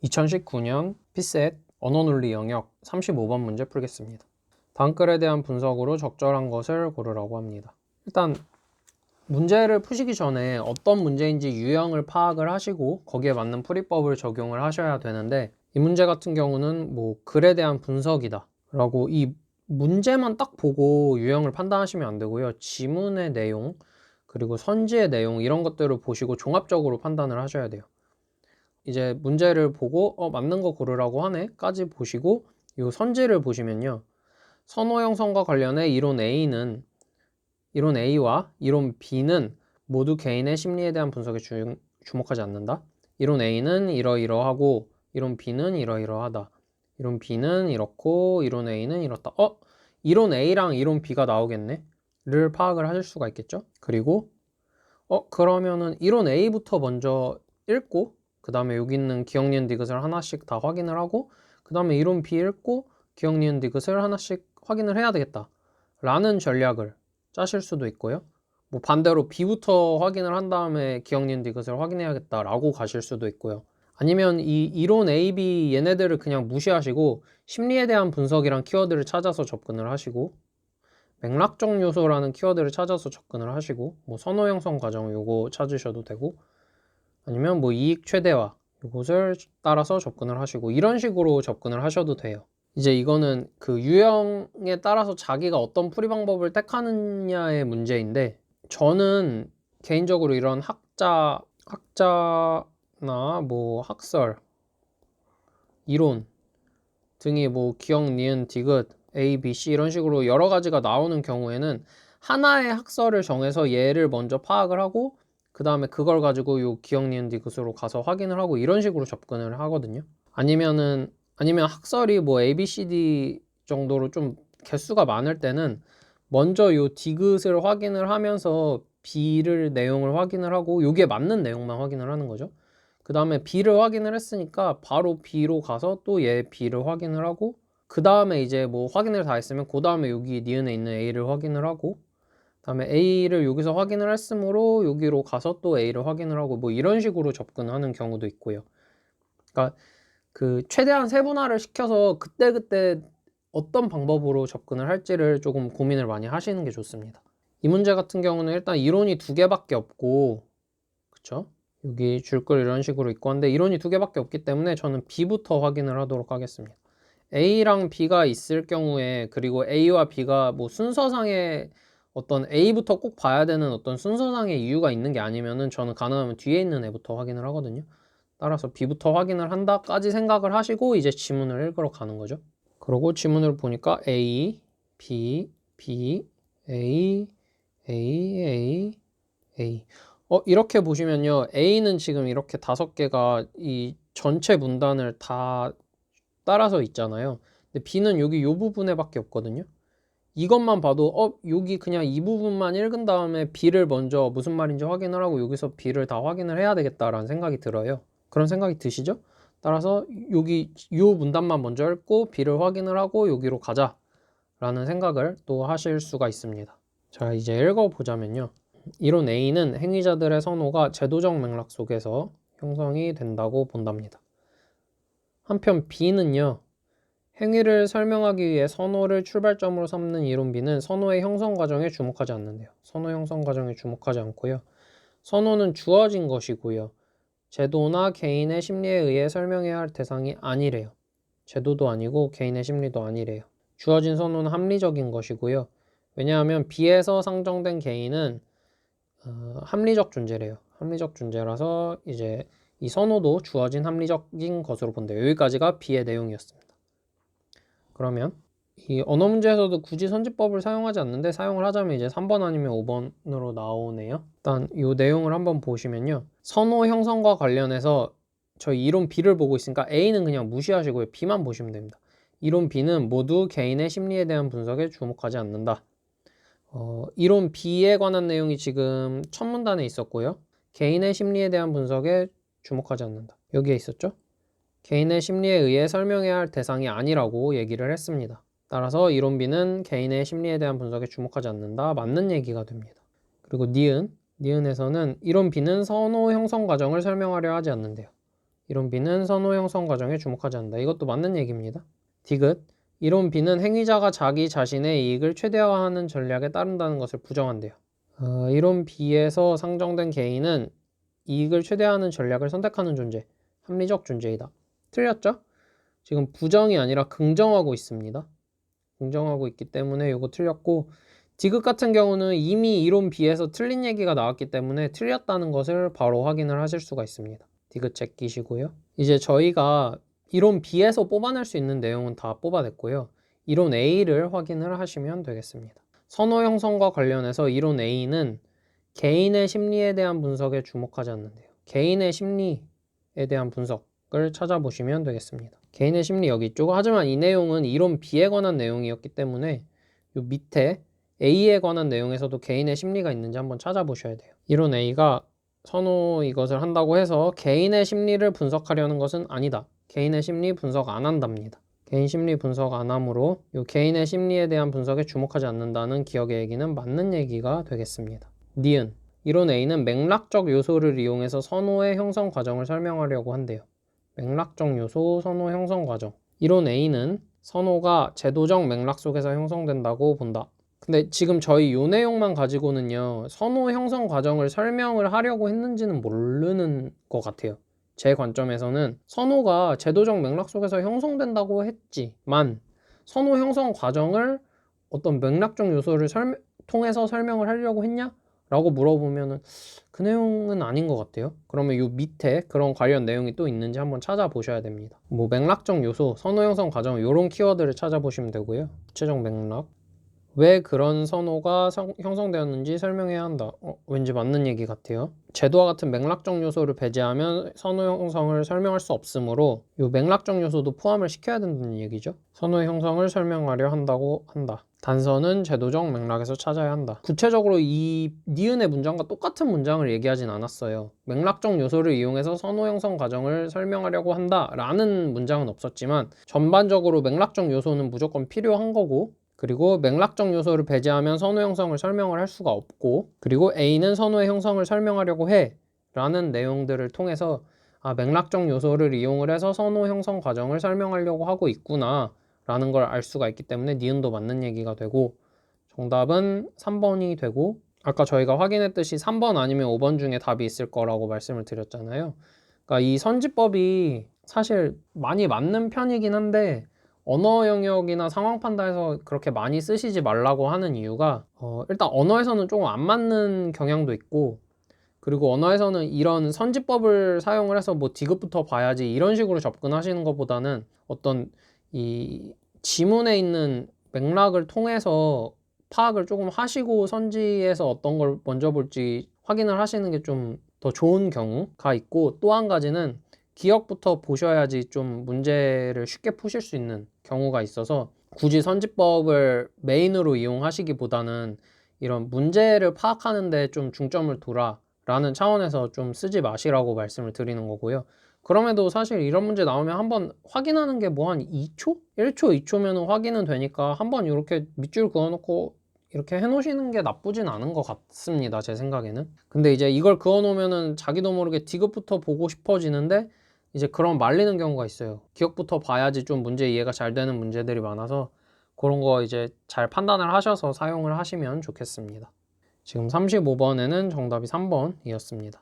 2019년 피셋 언어논리 영역 35번 문제 풀겠습니다. 다음 글에 대한 분석으로 적절한 것을 고르라고 합니다. 일단 문제를 푸시기 전에 어떤 문제인지 유형을 파악을 하시고 거기에 맞는 풀이법을 적용을 하셔야 되는데, 이 문제 같은 경우는 글에 대한 분석이다 라고 이 문제만 딱 보고 유형을 판단하시면 안 되고요. 지문의 내용 그리고 선지의 내용 이런 것들을 보시고 종합적으로 판단을 하셔야 돼요. 이제 문제를 보고 맞는 거 고르라고 하네 까지 보시고 이 선지를 보시면요, 선호 형성과 관련해 이론 A와 이론 B는 모두 개인의 심리에 대한 분석에 주목하지 않는다. 이론 A는 이러이러하고 이론 B는 이러이러하다. 이론 B는 이렇고 이론 A는 이렇다. 이론 A랑 이론 B가 나오겠네 를 파악을 하실 수가 있겠죠. 그리고 그러면은 이론 A부터 먼저 읽고 그 다음에 여기 있는 기억, 니은, 디귿을 하나씩 다 확인을 하고 그 다음에 이론 B 읽고 기억, 니은, 디귿을 하나씩 확인을 해야 되겠다 라는 전략을 짜실 수도 있고요. 반대로 B부터 확인을 한 다음에 기억, 니은, 디귿을 확인해야겠다 라고 가실 수도 있고요. 아니면 이 이론 A, B 얘네들을 그냥 무시하시고 심리에 대한 분석이랑 키워드를 찾아서 접근을 하시고 맥락적 요소라는 키워드를 찾아서 접근을 하시고 선호 형성 과정 요거 찾으셔도 되고, 아니면 이익 최대화 이것을 따라서 접근을 하시고 이런 식으로 접근을 하셔도 돼요. 이제 이거는 그 유형에 따라서 자기가 어떤 풀이 방법을 택하느냐의 문제인데, 저는 개인적으로 이런 학자나 학설, 이론 등이 기억, 니은, 디귿, A, B, C 이런 식으로 여러 가지가 나오는 경우에는 하나의 학설을 정해서 얘를 먼저 파악을 하고 그 다음에 그걸 가지고 요 기억, 니은, 디귿으로 가서 확인을 하고 이런 식으로 접근을 하거든요. 아니면 학설이 A, B, C, D 정도로 좀 개수가 많을 때는 먼저 요 디귿을 확인을 하면서 B를 내용을 확인을 하고 여기에 맞는 내용만 확인을 하는 거죠. 그 다음에 B를 확인을 했으니까 바로 B로 가서 또 얘 B를 확인을 하고 그 다음에 이제 확인을 다 했으면 그 다음에 여기 니은에 있는 A를 확인을 하고 그 다음에 A를 여기서 확인을 했으므로 여기로 가서 또 A를 확인을 하고 이런 식으로 접근하는 경우도 있고요. 그러니까 그 최대한 세분화를 시켜서 그때그때 어떤 방법으로 접근을 할지를 조금 고민을 많이 하시는 게 좋습니다. 이 문제 같은 경우는 일단 이론이 2개밖에 없고, 그쵸? 여기 줄글 이런 식으로 있고 한데 이론이 2개밖에 없기 때문에 저는 B부터 확인을 하도록 하겠습니다. A랑 B가 있을 경우에, 그리고 A와 B가 순서상의 어떤 A부터 꼭 봐야 되는 어떤 순서상의 이유가 있는 게 아니면은 저는 가능하면 뒤에 있는 애부터 확인을 하거든요. 따라서 B부터 확인을 한다까지 생각을 하시고 이제 지문을 읽으러 가는 거죠. 그리고 지문을 보니까 A, B, B, A, A, A, A. 이렇게 보시면요, A는 지금 이렇게 5개가 이 전체 문단을 다 따라서 있잖아요. 근데 B는 여기 요 부분에 밖에 없거든요. 이것만 봐도 여기 그냥 이 부분만 읽은 다음에 B를 먼저 무슨 말인지 확인을 하고 여기서 B를 다 확인을 해야 되겠다라는 생각이 들어요. 그런 생각이 드시죠? 따라서 여기 요 문단만 먼저 읽고 B를 확인을 하고 여기로 가자 라는 생각을 또 하실 수가 있습니다. 자, 이제 읽어보자면요, 이론 A는 행위자들의 선호가 제도적 맥락 속에서 형성이 된다고 본답니다. 한편 B는요, 행위를 설명하기 위해 선호를 출발점으로 삼는 이론 B는 선호의 형성 과정에 주목하지 않는데요. 선호 형성 과정에 주목하지 않고요. 선호는 주어진 것이고요. 제도나 개인의 심리에 의해 설명해야 할 대상이 아니래요. 제도도 아니고 개인의 심리도 아니래요. 주어진 선호는 합리적인 것이고요. 왜냐하면 B에서 상정된 개인은 합리적 존재래요. 합리적 존재라서 이제 이 선호도 주어진 합리적인 것으로 본대요. 여기까지가 B의 내용이었습니다. 그러면 이 언어 문제에서도 굳이 선지법을 사용하지 않는데 사용을 하자면 이제 3번 아니면 5번으로 나오네요. 일단 이 내용을 한번 보시면요, 선호 형성과 관련해서 저희 이론 B를 보고 있으니까 A는 그냥 무시하시고요, B만 보시면 됩니다. 이론 B는 모두 개인의 심리에 대한 분석에 주목하지 않는다. 이론 B에 관한 내용이 지금 첫 문단에 있었고요. 개인의 심리에 대한 분석에 주목하지 않는다. 여기에 있었죠? 개인의 심리에 의해 설명해야 할 대상이 아니라고 얘기를 했습니다. 따라서 이론 B는 개인의 심리에 대한 분석에 주목하지 않는다. 맞는 얘기가 됩니다. 그리고 니은에서는 이론 B는 선호 형성 과정을 설명하려 하지 않는데요. 이론 B는 선호 형성 과정에 주목하지 않는다. 이것도 맞는 얘기입니다. 디귿. 이론 B는 행위자가 자기 자신의 이익을 최대화하는 전략에 따른다는 것을 부정한대요. 이론 B에서 상정된 개인은 이익을 최대화하는 전략을 선택하는 존재, 합리적 존재이다. 틀렸죠? 지금 부정이 아니라 긍정하고 있습니다. 긍정하고 있기 때문에 이거 틀렸고, 디귿 같은 경우는 이미 이론 B에서 틀린 얘기가 나왔기 때문에 틀렸다는 것을 바로 확인을 하실 수가 있습니다. 디귿 제끼시고요. 이제 저희가 이론 B에서 뽑아낼 수 있는 내용은 다 뽑아냈고요. 이론 A를 확인을 하시면 되겠습니다. 선호 형성과 관련해서 이론 A는 개인의 심리에 대한 분석에 주목하지 않는데요. 개인의 심리에 대한 분석을 찾아보시면 되겠습니다. 개인의 심리 여기 있죠. 하지만 이 내용은 이론 B에 관한 내용이었기 때문에 요 밑에 A에 관한 내용에서도 개인의 심리가 있는지 한번 찾아보셔야 돼요. 이론 A가 선호 이것을 한다고 해서 개인의 심리를 분석하려는 것은 아니다. 개인의 심리 분석 안 한답니다. 개인 심리 분석 안 하므로 이 개인의 심리에 대한 분석에 주목하지 않는다는 기억의 얘기는 맞는 얘기가 되겠습니다. 니은. 이론 A는 맥락적 요소를 이용해서 선호의 형성 과정을 설명하려고 한대요. 맥락적 요소, 선호 형성 과정. 이론 A는 선호가 제도적 맥락 속에서 형성된다고 본다. 근데 지금 저희 요 내용만 가지고는요, 선호 형성 과정을 설명을 하려고 했는지는 모르는 것 같아요. 제 관점에서는 선호가 제도적 맥락 속에서 형성된다고 했지만 선호 형성 과정을 어떤 맥락적 요소를 통해서 설명을 하려고 했냐? 라고 물어보면은 그 내용은 아닌 것 같아요. 그러면 요 밑에 그런 관련 내용이 또 있는지 한번 찾아보셔야 됩니다. 뭐 맥락적 요소, 선호 형성 과정 이런 키워드를 찾아보시면 되고요. 구체적 맥락. 왜 그런 선호가 형성되었는지 설명해야 한다. 왠지 맞는 얘기 같아요. 제도와 같은 맥락적 요소를 배제하면 선호 형성을 설명할 수 없으므로 이 맥락적 요소도 포함을 시켜야 된다는 얘기죠. 선호 형성을 설명하려 한다고 한다. 단서는 제도적 맥락에서 찾아야 한다. 구체적으로 이 니은의 문장과 똑같은 문장을 얘기하진 않았어요. 맥락적 요소를 이용해서 선호 형성 과정을 설명하려고 한다 라는 문장은 없었지만 전반적으로 맥락적 요소는 무조건 필요한 거고, 그리고 맥락적 요소를 배제하면 선호 형성을 설명을 할 수가 없고, 그리고 A는 선호의 형성을 설명하려고 해 라는 내용들을 통해서 맥락적 요소를 이용을 해서 선호 형성 과정을 설명하려고 하고 있구나 라는 걸 알 수가 있기 때문에 니은도 맞는 얘기가 되고, 정답은 3번이 되고, 아까 저희가 확인했듯이 3번 아니면 5번 중에 답이 있을 거라고 말씀을 드렸잖아요. 그러니까 이 선지법이 사실 많이 맞는 편이긴 한데 언어 영역이나 상황 판단에서 그렇게 많이 쓰시지 말라고 하는 이유가 일단 언어에서는 조금 안 맞는 경향도 있고, 그리고 언어에서는 이런 선지법을 사용을 해서 뭐 디귿부터 봐야지 이런 식으로 접근하시는 것보다는 어떤 이 지문에 있는 맥락을 통해서 파악을 조금 하시고 선지에서 어떤 걸 먼저 볼지 확인을 하시는 게 좀 더 좋은 경우가 있고, 또 한 가지는 기억부터 보셔야지 좀 문제를 쉽게 푸실 수 있는 경우가 있어서 굳이 선지법을 메인으로 이용하시기보다는 이런 문제를 파악하는 데 좀 중점을 둬라 라는 차원에서 좀 쓰지 마시라고 말씀을 드리는 거고요. 그럼에도 사실 이런 문제 나오면 한번 확인하는 게 뭐 한 2초? 1초, 2초면 확인은 되니까 한번 이렇게 밑줄 그어놓고 이렇게 해놓으시는 게 나쁘진 않은 것 같습니다. 제 생각에는. 근데 이제 이걸 그어놓으면은 자기도 모르게 디귿부터 보고 싶어지는데 이제 그런 말리는 경우가 있어요. 기억부터 봐야지 좀 문제 이해가 잘 되는 문제들이 많아서 그런 거 이제 잘 판단을 하셔서 사용을 하시면 좋겠습니다. 지금 35번에는 정답이 3번이었습니다.